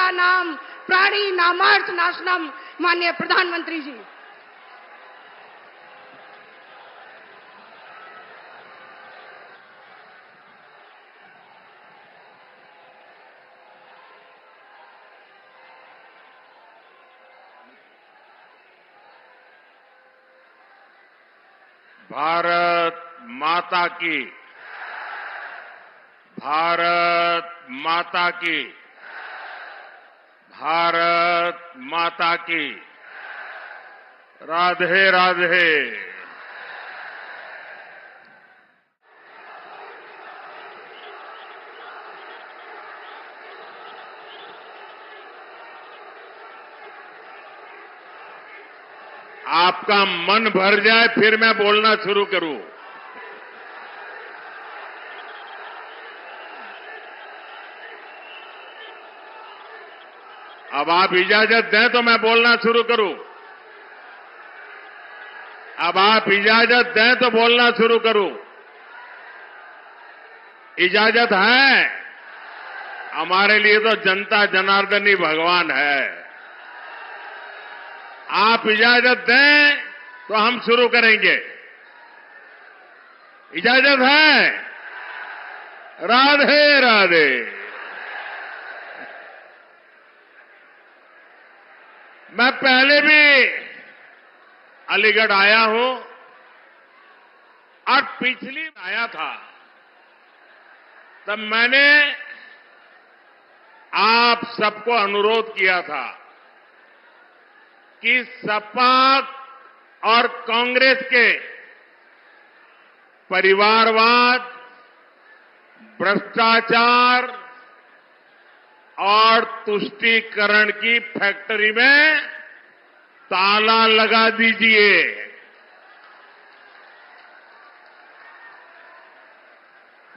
भूतानाम प्राणी नामार्थ नाशनम। माननीय प्रधानमंत्री जी, भारत माता की, भारत माता की, भारत माता की। राधे राधे। आपका मन भर जाए फिर मैं बोलना शुरू करूं। अब आप इजाजत दें तो मैं बोलना शुरू करूं। अब आप इजाजत दें तो बोलना शुरू करूं। इजाजत है? हमारे लिए तो जनता जनार्दन ही भगवान है। आप इजाजत दें तो हम शुरू करेंगे। इजाजत है? राधे राधे। मैं पहले भी अलीगढ़ आया हूं और पिछली आया था तब मैंने आप सबको अनुरोध किया था कि सपा और कांग्रेस के परिवारवाद, भ्रष्टाचार और तुष्टीकरण की फैक्ट्री में ताला लगा दीजिए।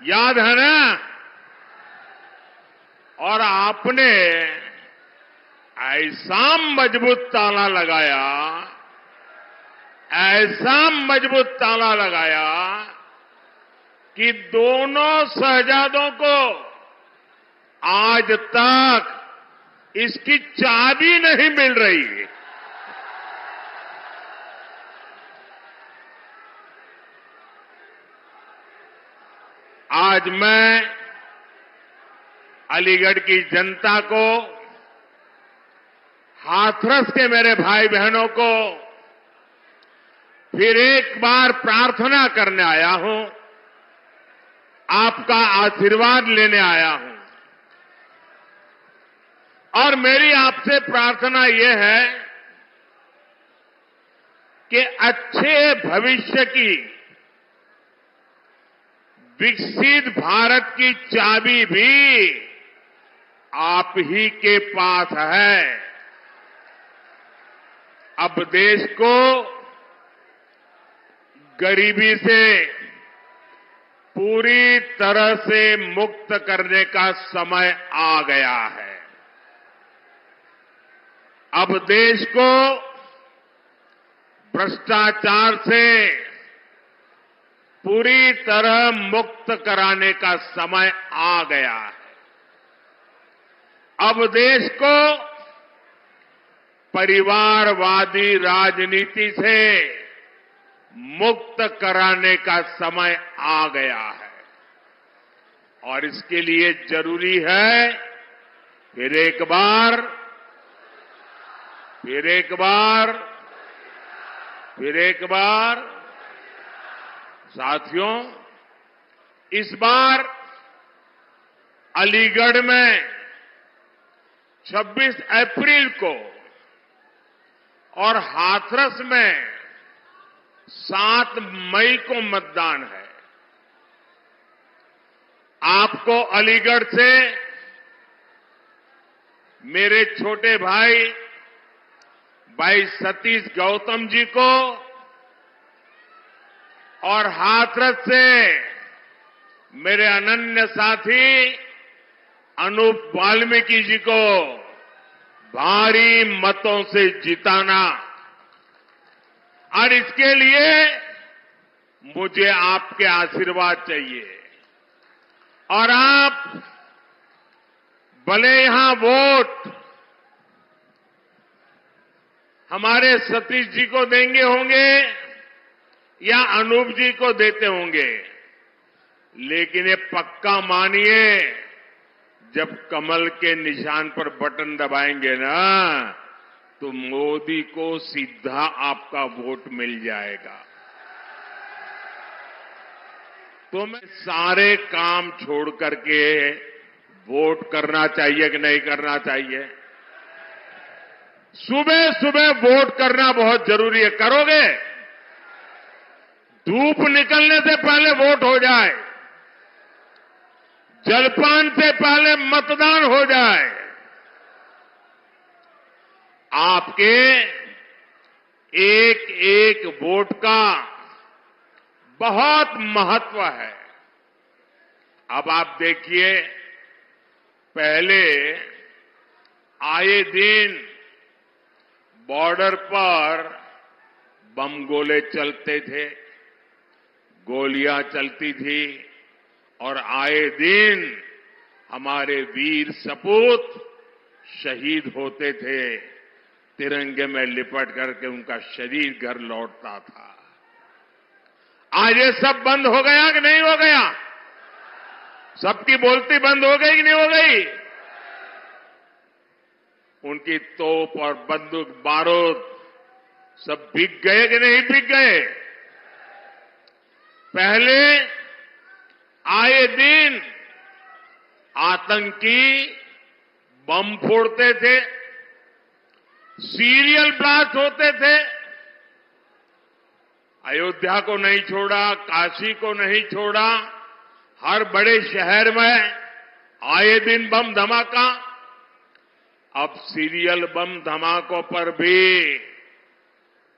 याद है ना? और आपने ऐसा मजबूत ताला लगाया, ऐसा मजबूत ताला लगाया कि दोनों शहजादों को आज तक इसकी चाबी नहीं मिल रही। आज मैं अलीगढ़ की जनता को, हाथरस के मेरे भाई बहनों को फिर एक बार प्रार्थना करने आया हूं, आपका आशीर्वाद लेने आया हूं। और मेरी आपसे प्रार्थना यह है कि अच्छे भविष्य की, विकसित भारत की चाबी भी आप ही के पास है। अब देश को गरीबी से पूरी तरह से मुक्त करने का समय आ गया है। अब देश को भ्रष्टाचार से पूरी तरह मुक्त कराने का समय आ गया है। अब देश को परिवारवादी राजनीति से मुक्त कराने का समय आ गया है। और इसके लिए जरूरी है फिर एक बार, फिर एक बार, फिर एक बार, साथियों, इस बार अलीगढ़ में 26 अप्रैल को और हाथरस में 7 मई को मतदान है। आपको अलीगढ़ से मेरे छोटे भाई सतीश गौतम जी को और हाथरस से मेरे अनन्य साथी अनूप वाल्मीकि जी को भारी मतों से जिताना। और इसके लिए मुझे आपके आशीर्वाद चाहिए। और आप भले यहां वोट हमारे सतीश जी को देंगे होंगे या अनूप जी को देते होंगे, लेकिन ये पक्का मानिए, जब कमल के निशान पर बटन दबाएंगे ना, तो मोदी को सीधा आपका वोट मिल जाएगा। तो मैं सारे काम छोड़ करके वोट करना चाहिए कि नहीं करना चाहिए? सुबह सुबह वोट करना बहुत जरूरी है। करोगे? धूप निकलने से पहले वोट हो जाए, जलपान से पहले मतदान हो जाए। आपके एक एक वोट का बहुत महत्व है। अब आप देखिए, पहले आए दिन बॉर्डर पर बम गोले चलते थे, गोलियां चलती थी, और आए दिन हमारे वीर सपूत शहीद होते थे, तिरंगे में लिपट करके उनका शरीर घर लौटता था। आज ये सब बंद हो गया कि नहीं हो गया? सबकी बोलती बंद हो गई कि नहीं हो गई? उनकी तोप और बंदूक बारूद सब बिक गए कि नहीं बिक गए? पहले आए दिन आतंकी बम फोड़ते थे, सीरियल ब्लास्ट होते थे। अयोध्या को नहीं छोड़ा, काशी को नहीं छोड़ा, हर बड़े शहर में आए दिन बम धमाका। अब सीरियल बम धमाकों पर भी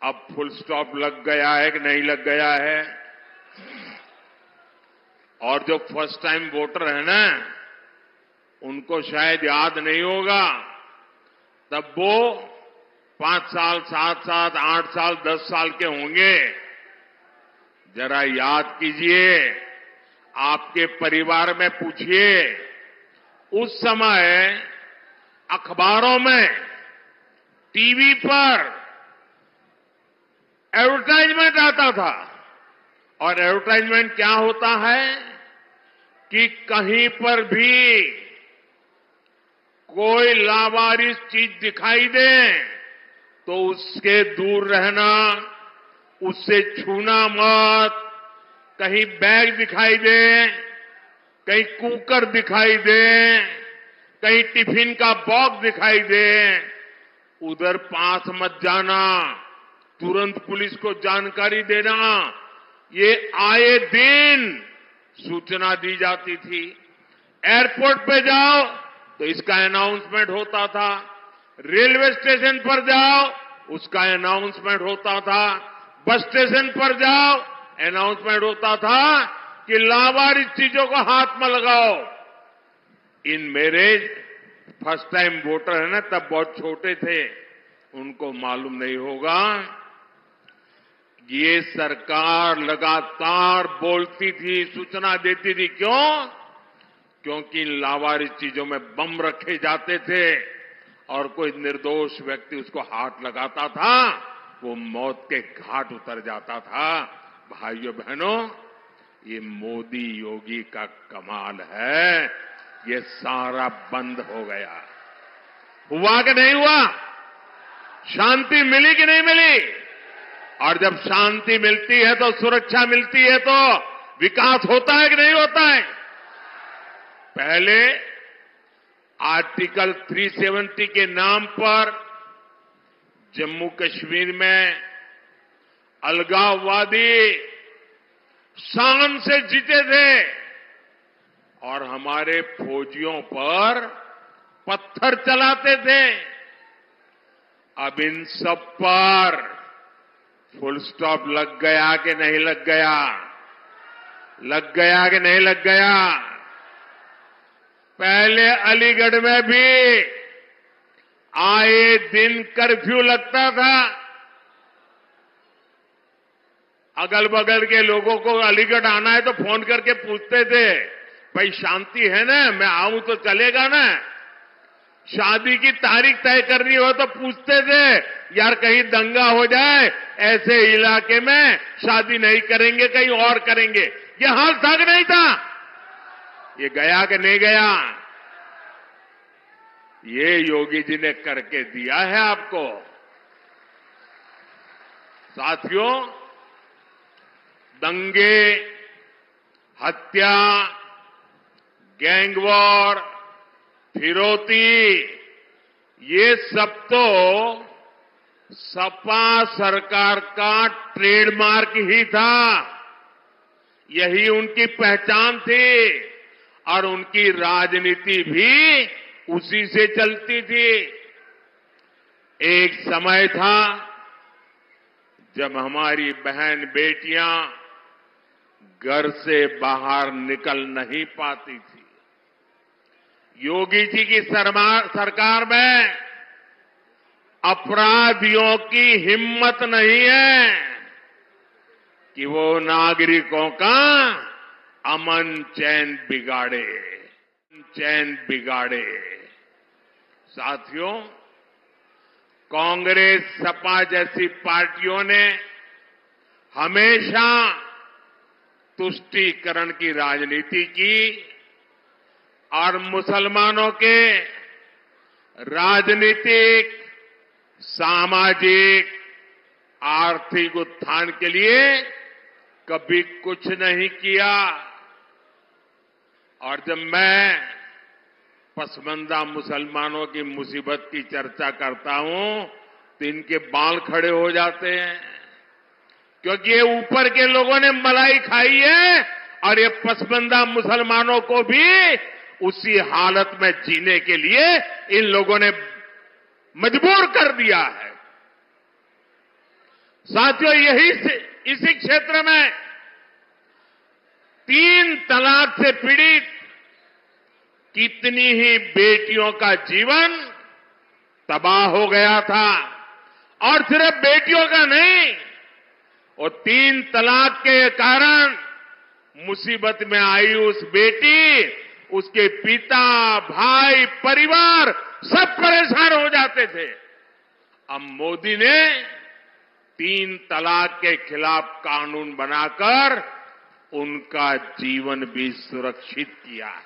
अब फुल स्टॉप लग गया है कि नहीं लग गया है? और जो फर्स्ट टाइम वोटर है ना, उनको शायद याद नहीं होगा, तब वो 5 साल, 7 साल, 8 साल, 10 साल के होंगे। जरा याद कीजिए, आपके परिवार में पूछिए, उस समय अखबारों में, टीवी पर एडवर्टाइजमेंट आता था, और एडवर्टाइजमेंट क्या होता है कि कहीं पर भी कोई लावारिस चीज दिखाई दे तो उसके दूर रहना, उससे छूना मत। कहीं बैग दिखाई दे, कहीं कुकर दिखाई दे, कहीं टिफिन का बॉक्स दिखाई दे, उधर पास मत जाना, तुरंत पुलिस को जानकारी देना। ये आए दिन सूचना दी जाती थी। एयरपोर्ट पे जाओ तो इसका अनाउंसमेंट होता था, रेलवे स्टेशन पर जाओ उसका अनाउंसमेंट होता था, बस स्टेशन पर जाओ अनाउंसमेंट होता था कि लावारिस चीजों को हाथ में लगाओ। इन मेरे फर्स्ट टाइम वोटर है ना, तब बहुत छोटे थे, उनको मालूम नहीं होगा। ये सरकार लगातार बोलती थी, सूचना देती थी। क्यों? क्योंकि इन लावारिस चीजों में बम रखे जाते थे और कोई निर्दोष व्यक्ति उसको हाथ लगाता था, वो मौत के घाट उतर जाता था। भाइयों बहनों, ये मोदी योगी का कमाल है, ये सारा बंद हो गया। हुआ कि नहीं हुआ? शांति मिली कि नहीं मिली? और जब शांति मिलती है तो सुरक्षा मिलती है तो विकास होता है कि नहीं होता है? पहले आर्टिकल 370 के नाम पर जम्मू कश्मीर में अलगाववादी शान से जीते थे और हमारे फौजियों पर पत्थर चलाते थे। अब इन सब पर फुल स्टॉप लग गया कि नहीं लग गया? लग गया कि नहीं लग गया? पहले अलीगढ़ में भी आए दिन कर्फ्यू लगता था। अगल बगल के लोगों को अलीगढ़ आना है तो फोन करके पूछते थे, भाई शांति है ना, मैं आऊं तो चलेगा ना? शादी की तारीख तय करनी हो तो पूछते थे, यार कहीं दंगा हो जाए, ऐसे इलाके में शादी नहीं करेंगे, कहीं और करेंगे। ये हाल था कि नहीं था? ये गया कि नहीं गया? ये योगी जी ने करके दिया है आपको। साथियों, दंगे, हत्या, गैंग वॉर, फिरौती, ये सब तो सपा सरकार का ट्रेडमार्क ही था। यही उनकी पहचान थी और उनकी राजनीति भी उसी से चलती थी। एक समय था जब हमारी बहन बेटियां घर से बाहर निकल नहीं पाती थी। योगी जी की सरकार में अपराधियों की हिम्मत नहीं है कि वो नागरिकों का अमन चैन बिगाड़े। साथियों, कांग्रेस, सपा जैसी पार्टियों ने हमेशा तुष्टीकरण की राजनीति की और मुसलमानों के राजनीतिक, सामाजिक, आर्थिक उत्थान के लिए कभी कुछ नहीं किया। और जब मैं पसमंदा मुसलमानों की मुसीबत की चर्चा करता हूं तो इनके बाल खड़े हो जाते हैं, क्योंकि ये ऊपर के लोगों ने मलाई खाई है और ये पसमंदा मुसलमानों को भी उसी हालत में जीने के लिए इन लोगों ने मजबूर कर दिया है। साथियों, इसी क्षेत्र में 3 तलाक से पीड़ित कितनी ही बेटियों का जीवन तबाह हो गया था। और सिर्फ बेटियों का नहीं, और 3 तलाक के कारण मुसीबत में आई उस बेटी, उसके पिता, भाई, परिवार सब परेशान हो जाते थे। अब मोदी ने 3 तलाक के खिलाफ कानून बनाकर उनका जीवन भी सुरक्षित किया है।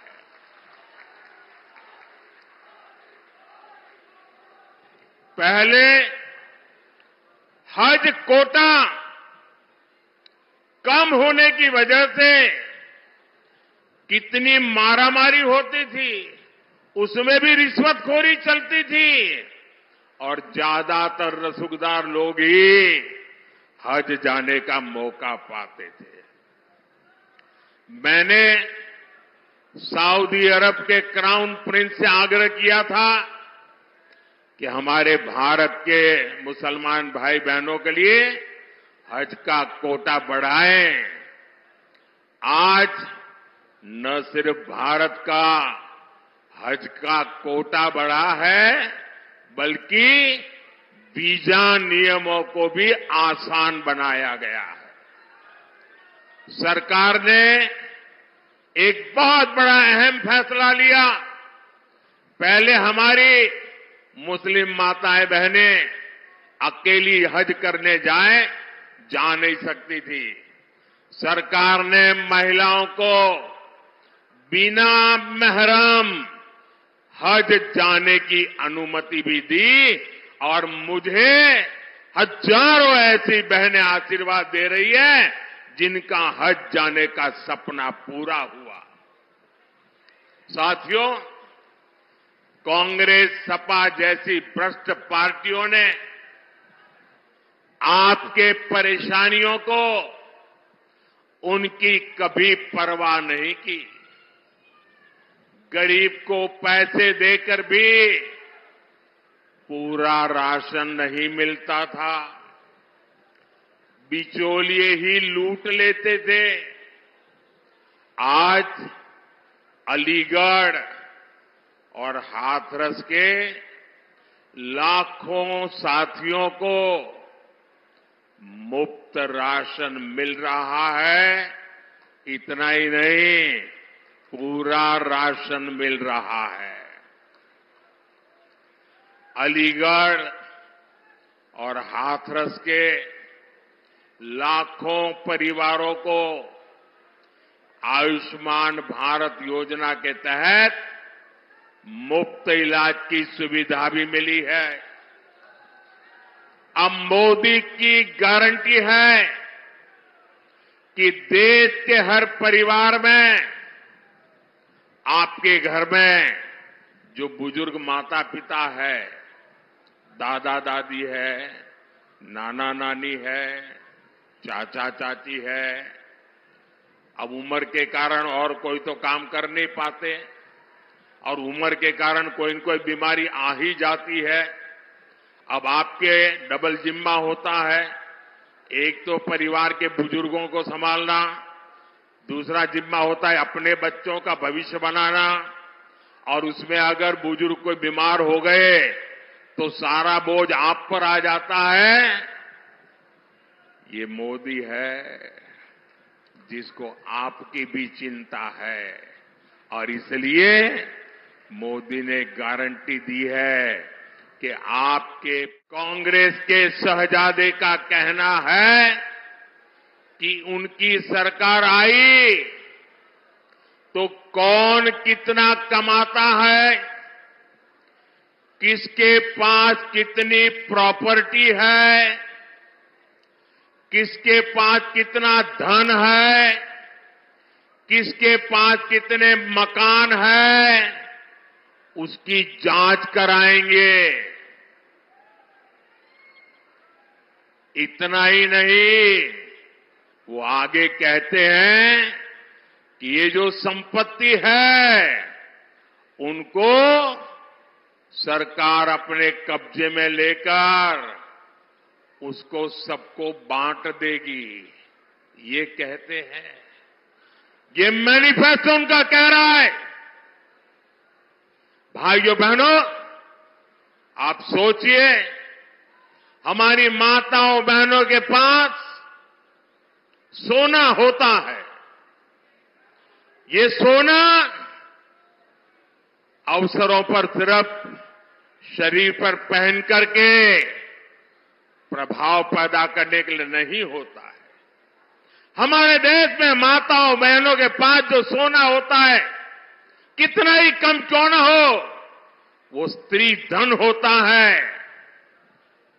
पहले हज कोटा कम होने की वजह से कितनी मारामारी होती थी, उसमें भी रिश्वतखोरी चलती थी और ज्यादातर रसूखदार लोग ही हज जाने का मौका पाते थे। मैंने सऊदी अरब के क्राउन प्रिंस से आग्रह किया था कि हमारे भारत के मुसलमान भाई बहनों के लिए हज का कोटा बढ़ाएं। आज न सिर्फ भारत का हज का कोटा बढ़ा है, बल्कि वीजा नियमों को भी आसान बनाया गया है। सरकार ने एक बहुत बड़ा अहम फैसला लिया। पहले हमारी मुस्लिम माताएं बहनें अकेली हज करने जा नहीं सकती थी। सरकार ने महिलाओं को बिना महरम हज जाने की अनुमति भी दी और मुझे हजारों ऐसी बहनें आशीर्वाद दे रही है जिनका हज जाने का सपना पूरा हुआ। साथियों, कांग्रेस, सपा जैसी भ्रष्ट पार्टियों ने आपके परेशानियों को उनकी कभी परवाह नहीं की। गरीब को पैसे देकर भी पूरा राशन नहीं मिलता था, बिचौलिए ही लूट लेते थे। आज अलीगढ़ और हाथरस के लाखों साथियों को मुफ्त राशन मिल रहा है। इतना ही नहीं, पूरा राशन मिल रहा है। अलीगढ़ और हाथरस के लाखों परिवारों को आयुष्मान भारत योजना के तहत मुफ्त इलाज की सुविधा भी मिली है। अब मोदी की गारंटी है कि देश के हर परिवार में, आपके घर में जो बुजुर्ग माता पिता है, दादा दादी है, नाना नानी है, चाचा चाची है, अब उम्र के कारण और कोई तो काम कर नहीं पाते और उम्र के कारण कोई न कोई बीमारी आ ही जाती है। अब आपके डबल जिम्मा होता है, एक तो परिवार के बुजुर्गों को संभालना, दूसरा जिम्मा होता है अपने बच्चों का भविष्य बनाना, और उसमें अगर बुजुर्ग कोई बीमार हो गए तो सारा बोझ आप पर आ जाता है। ये मोदी है जिसको आपकी भी चिंता है और इसलिए मोदी ने गारंटी दी है कि आपके कांग्रेस के शहजादे का कहना है कि उनकी सरकार आई तो कौन कितना कमाता है, किसके पास कितनी प्रॉपर्टी है, किसके पास कितना धन है, किसके पास कितने मकान है, उसकी जांच कराएंगे। इतना ही नहीं, वो आगे कहते हैं कि ये जो संपत्ति है उनको सरकार अपने कब्जे में लेकर उसको सबको बांट देगी, ये कहते हैं। ये मैनिफेस्टो उनका कह रहा है। भाइयों बहनों, आप सोचिए, हमारी माताओं बहनों के पास सोना होता है, ये सोना अवसरों पर सिर्फ शरीर पर पहन करके प्रभाव पैदा करने के लिए नहीं होता है। हमारे देश में माताओं बहनों के पास जो सोना होता है, कितना ही कम क्यों न हो, वो स्त्री धन होता है,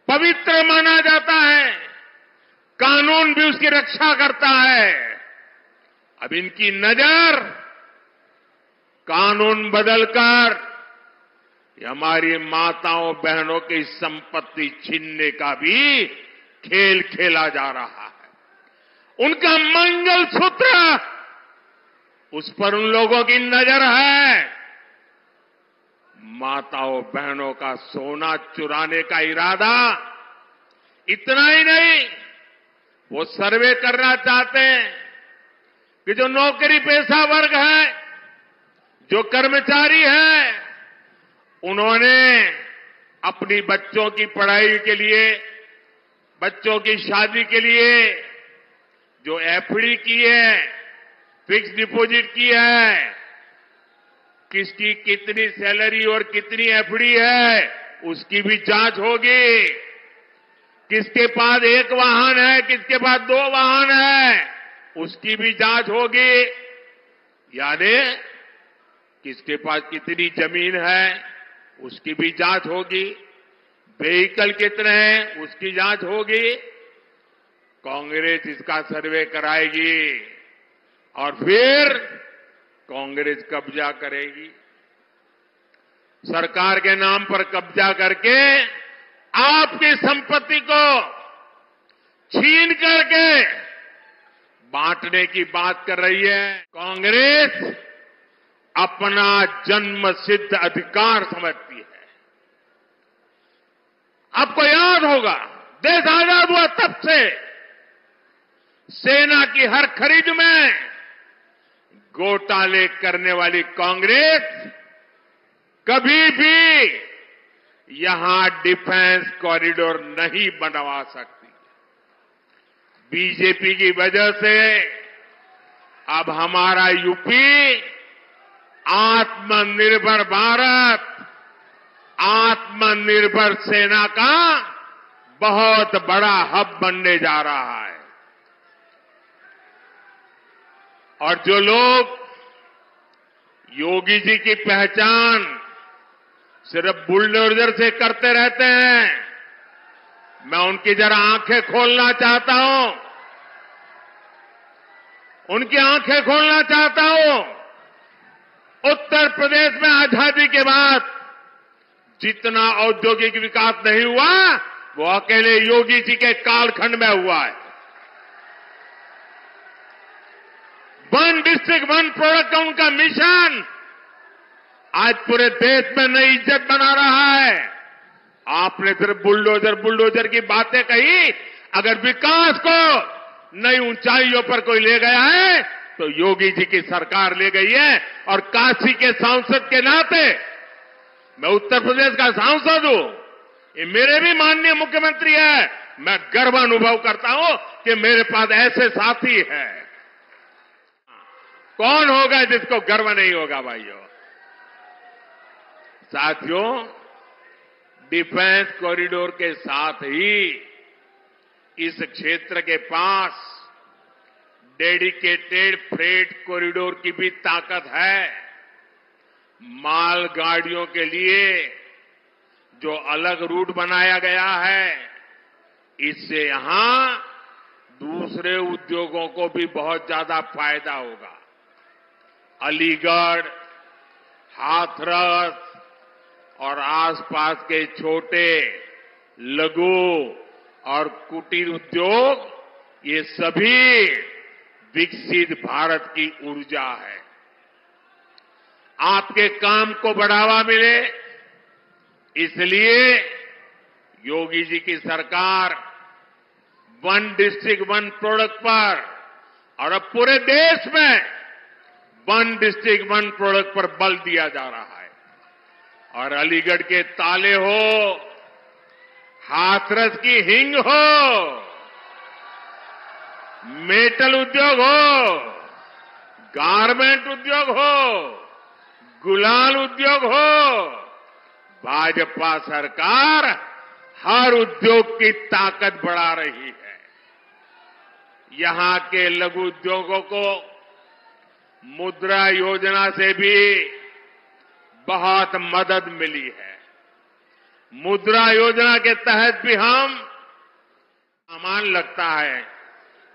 पवित्र माना जाता है, कानून भी उसकी रक्षा करता है। अब इनकी नजर कानून बदलकर हमारी माताओं बहनों की संपत्ति छीनने का भी खेल खेला जा रहा है। उनका मंगलसूत्र, उस पर उन लोगों की नजर है। माताओं बहनों का सोना चुराने का इरादा। इतना ही नहीं, वो सर्वे करना चाहते हैं कि जो नौकरी पेशा वर्ग है, जो कर्मचारी है, उन्होंने अपनी बच्चों की पढ़ाई के लिए, बच्चों की शादी के लिए जो एफडी की है, फिक्स डिपॉजिट की है, किसकी कितनी सैलरी और कितनी एफडी है, उसकी भी जांच होगी। किसके पास एक वाहन है, किसके पास 2 वाहन है, उसकी भी जांच होगी। यानी किसके पास कितनी जमीन है, उसकी भी जांच होगी। व्हीकल कितने हैं, उसकी जांच होगी। कांग्रेस इसका सर्वे कराएगी और फिर कांग्रेस कब्जा करेगी। सरकार के नाम पर कब्जा करके आपकी संपत्ति को छीन करके बांटने की बात कर रही है। कांग्रेस अपना जन्म सिद्ध अधिकार समझती है। आपको याद होगा, देश आजाद हुआ तब से सेना की हर खरीद में घोटाले करने वाली कांग्रेस कभी भी यहां डिफेंस कॉरिडोर नहीं बनवा सकती। बीजेपी की वजह से अब हमारा यूपी आत्मनिर्भर भारत, आत्मनिर्भर सेना का बहुत बड़ा हब बनने जा रहा है। और जो लोग योगी जी की पहचान सिर्फ बुलडोजर से करते रहते हैं, मैं उनकी जरा आंखें खोलना चाहता हूं, उनकी आंखें खोलना चाहता हूं। उत्तर प्रदेश में आजादी के बाद जितना औद्योगिक विकास नहीं हुआ वो अकेले योगी जी के कालखंड में हुआ है। वन डिस्ट्रिक्ट वन प्रोडक्ट का उनका मिशन आज पूरे देश में नई इज्जत बना रहा है। आपने सिर्फ बुलडोजर की बातें कही, अगर विकास को नई ऊंचाइयों पर कोई ले गया है तो योगी जी की सरकार ले गई है। और काशी के सांसद के नाते, मैं उत्तर प्रदेश का सांसद हूं, ये मेरे भी माननीय मुख्यमंत्री है, मैं गर्व अनुभव करता हूं कि मेरे पास ऐसे साथी हैं। कौन होगा जिसको गर्व नहीं होगा भाइयों। साथियों, डिफेंस कॉरिडोर के साथ ही इस क्षेत्र के पास डेडिकेटेड फ्रेट कॉरिडोर की भी ताकत है। मालगाड़ियों के लिए जो अलग रूट बनाया गया है, इससे यहां दूसरे उद्योगों को भी बहुत ज्यादा फायदा होगा। अलीगढ़, हाथरस और आसपास के छोटे, लघु और कुटीर उद्योग, ये सभी विकसित भारत की ऊर्जा है। आपके काम को बढ़ावा मिले, इसलिए योगी जी की सरकार वन डिस्ट्रिक्ट वन प्रोडक्ट पर और अब पूरे देश में वन डिस्ट्रिक्ट वन प्रोडक्ट पर बल दिया जा रहा है। और अलीगढ़ के ताले हो, हाथरस की हिंग हो, मेटल उद्योग हो, गारमेंट उद्योग हो, गुलाल उद्योग हो, भाजपा सरकार हर उद्योग की ताकत बढ़ा रही है। यहां के लघु उद्योगों को मुद्रा योजना से भी बहुत मदद मिली है। मुद्रा योजना के तहत भी हम सामान लगता है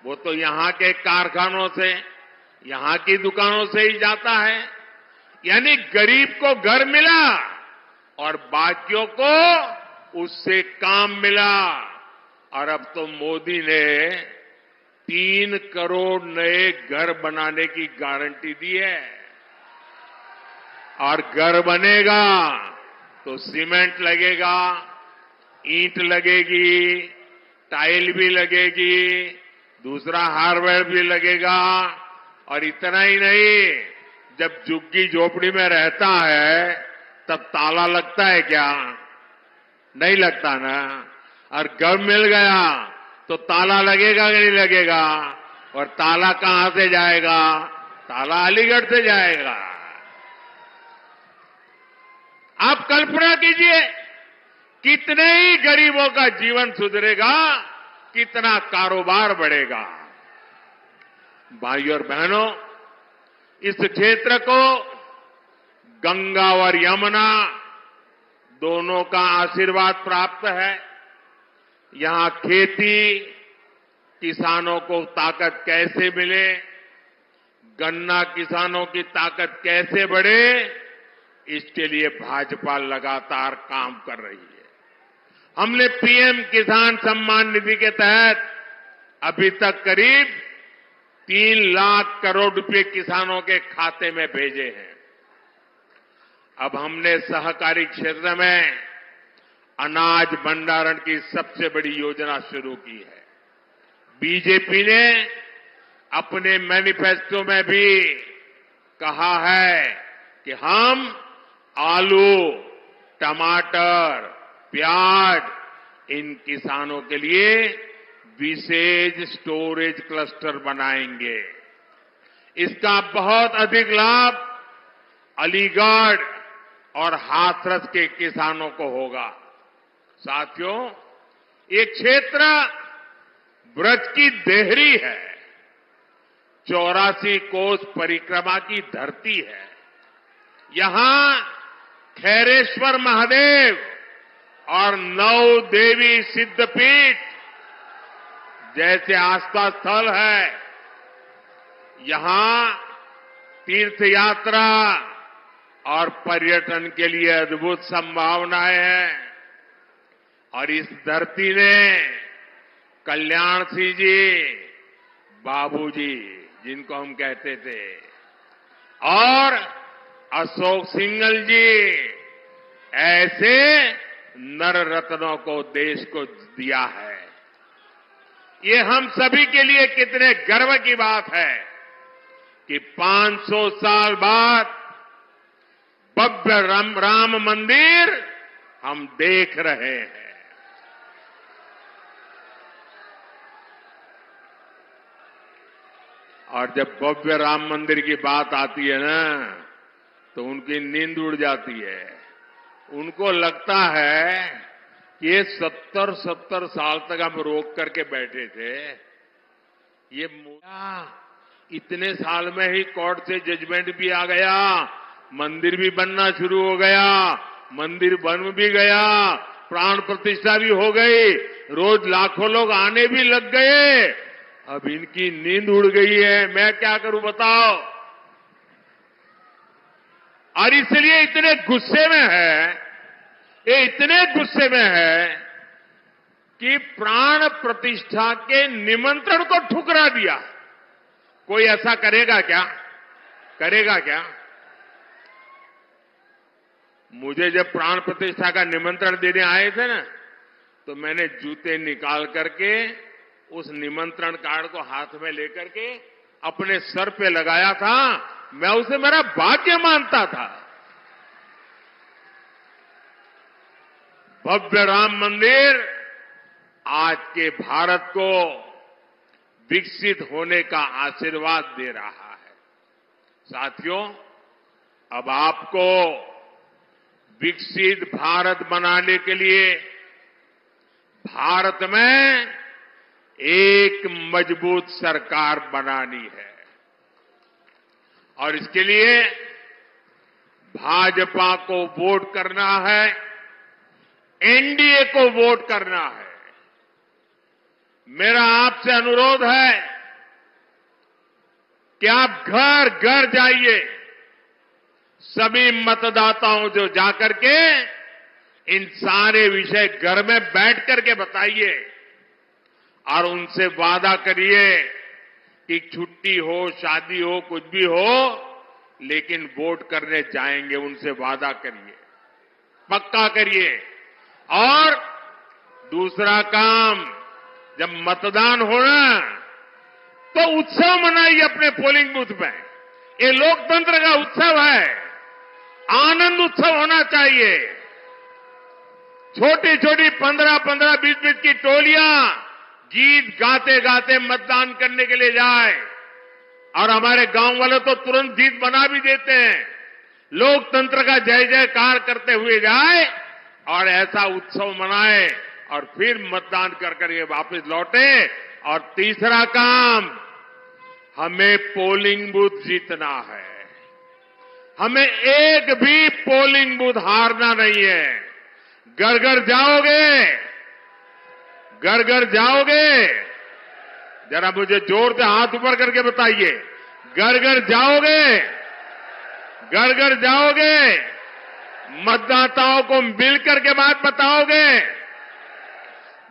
वो तो यहां के कारखानों से, यहां की दुकानों से ही जाता है। यानी गरीब को घर मिला और बाकियों को उससे काम मिला। और अब तो मोदी ने 3 करोड़ नए घर बनाने की गारंटी दी है। और घर बनेगा तो सीमेंट लगेगा, ईंट लगेगी, टाइल भी लगेगी, दूसरा हार्डवेयर भी लगेगा। और इतना ही नहीं, जब झुग्गी झोपड़ी में रहता है तब ताला लगता है क्या? नहीं लगता ना। और घर मिल गया तो ताला लगेगा कि नहीं लगेगा? और ताला कहां से जाएगा? ताला अलीगढ़ से जाएगा। आप कल्पना कीजिए, कितने ही गरीबों का जीवन सुधरेगा, कितना कारोबार बढ़ेगा। भाइयों और बहनों, इस क्षेत्र को गंगा और यमुना दोनों का आशीर्वाद प्राप्त है। यहां खेती, किसानों को ताकत कैसे मिले, गन्ना किसानों की ताकत कैसे बढ़े, इसके लिए भाजपा लगातार काम कर रही है। हमने पीएम किसान सम्मान निधि के तहत अभी तक करीब 3 लाख करोड़ रुपए किसानों के खाते में भेजे हैं। अब हमने सहकारी क्षेत्र में अनाज भंडारण की सबसे बड़ी योजना शुरू की है। बीजेपी ने अपने मैनिफेस्टो में भी कहा है कि हम आलू, टमाटर, प्याज इन किसानों के लिए विशेष स्टोरेज क्लस्टर बनाएंगे। इसका बहुत अधिक लाभ अलीगढ़ और हाथरस के किसानों को होगा। साथियों, ये क्षेत्र ब्रज की देहरी है, 84 कोस परिक्रमा की धरती है। यहां खैरेश्वर महादेव और 9 देवी सिद्धपीठ जैसे आस्था स्थल है। यहां तीर्थ यात्रा और पर्यटन के लिए अद्भुत संभावनाएं हैं। और इस धरती ने कल्याण सिंह जी, बाबूजी जिनको हम कहते थे, और अशोक सिंघल जी ऐसे नर रत्नों को देश को दिया है। ये हम सभी के लिए कितने गर्व की बात है कि 500 साल बाद भव्य राम मंदिर हम देख रहे हैं। और जब भव्य राम मंदिर की बात आती है ना, तो उनकी नींद उड़ जाती है। उनको लगता है कि ये 70 साल तक हम रोक करके बैठे थे, ये इतने साल में ही कोर्ट से जजमेंट भी आ गया, मंदिर भी बनना शुरू हो गया, मंदिर बन भी गया, प्राण प्रतिष्ठा भी हो गई, रोज लाखों लोग आने भी लग गए। अब इनकी नींद उड़ गई है, मैं क्या करूं बताओ। और इसलिए इतने गुस्से में है, ये इतने गुस्से में है कि प्राण प्रतिष्ठा के निमंत्रण को ठुकरा दिया। कोई ऐसा करेगा क्या? करेगा क्या? मुझे जब प्राण प्रतिष्ठा का निमंत्रण देने आए थे ना, तो मैंने जूते निकाल करके उस निमंत्रण कार्ड को हाथ में लेकर के अपने सर पे लगाया था। मैं उसे मेरा भाग्य मानता था। भव्य राम मंदिर आज के भारत को विकसित होने का आशीर्वाद दे रहा है। साथियों, अब आपको विकसित भारत बनाने के लिए भारत में एक मजबूत सरकार बनानी है। और इसके लिए भाजपा को वोट करना है, एनडीए को वोट करना है। मेरा आपसे अनुरोध है कि आप घर घर जाइए, सभी मतदाताओं जो जाकर के इन सारे विषय घर में बैठ करके बताइए और उनसे वादा करिए कि छुट्टी हो, शादी हो, कुछ भी हो, लेकिन वोट करने जाएंगे। उनसे वादा करिए, पक्का करिए। और दूसरा काम, जब मतदान होना तो उत्सव मनाइए अपने पोलिंग बूथ में। ये लोकतंत्र का उत्सव है, आनंद उत्सव होना चाहिए। छोटी छोटी 15-15, 20-20 की टोलियां गीत गाते गाते मतदान करने के लिए जाए, और हमारे गांव वाले तो तुरंत गीत बना भी देते हैं। लोकतंत्र का जय जयकार करते हुए जाए और ऐसा उत्सव मनाए और फिर मतदान कर करके वापस लौटे। और तीसरा काम, हमें पोलिंग बूथ जीतना है। हमें एक भी पोलिंग बूथ हारना नहीं है। घर घर जाओगे, घर घर जाओगे, जरा मुझे जोर से हाथ ऊपर करके बताइए, घर घर जाओगे, घर घर जाओगे, मतदाताओं को मिलकर के बात बताओगे।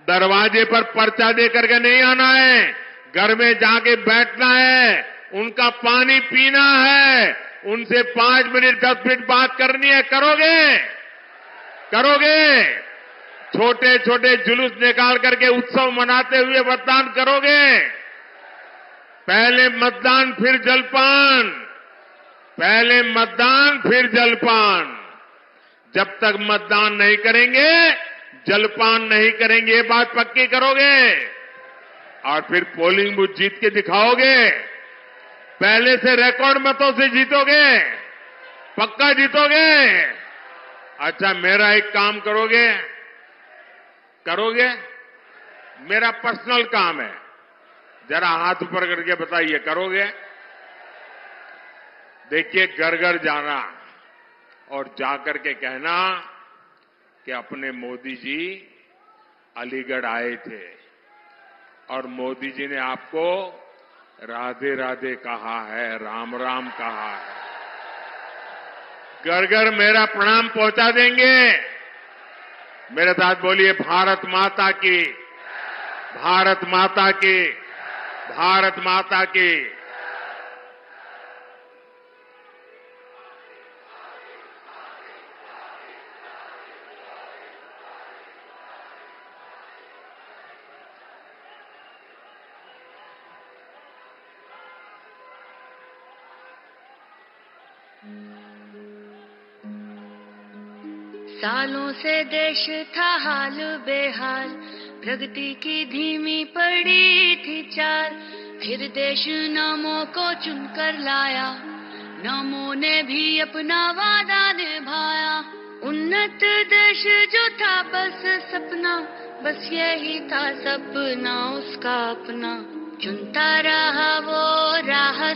दरवाजे पर पर्चा दे करके नहीं आना है, घर में जाके बैठना है, उनका पानी पीना है, उनसे 5 मिनट 10 मिनट बात करनी है। करोगे? करोगे? छोटे छोटे जुलूस निकाल करके उत्सव मनाते हुए मतदान करोगे? पहले मतदान फिर जलपान, पहले मतदान फिर जलपान। जब तक मतदान नहीं करेंगे, जलपान नहीं करेंगे, ये बात पक्की करोगे? और फिर पोलिंग बूथ जीत के दिखाओगे? पहले से रिकॉर्ड मतों से जीतोगे? पक्का जीतोगे? अच्छा, मेरा एक काम करोगे? करोगे? मेरा पर्सनल काम है, जरा हाथ ऊपर करके बताइए, करोगे? देखिए, घर घर जाना और जाकर के कहना कि अपने मोदी जी अलीगढ़ आए थे और मोदी जी ने आपको राधे राधे कहा है, राम राम कहा है। घर घर मेरा प्रणाम पहुंचा देंगे। मेरे साथ बोलिए, भारत माता की, भारत माता की, भारत माता की। सालों से देश था हाल बेहाल, प्रगति की धीमी पड़ी थी चाल। फिर देश नमो को चुनकर लाया, नमो ने भी अपना वादा निभाया। उन्नत देश जो था बस सपना, बस यही था सपना उसका अपना। चुनता रहा वो राह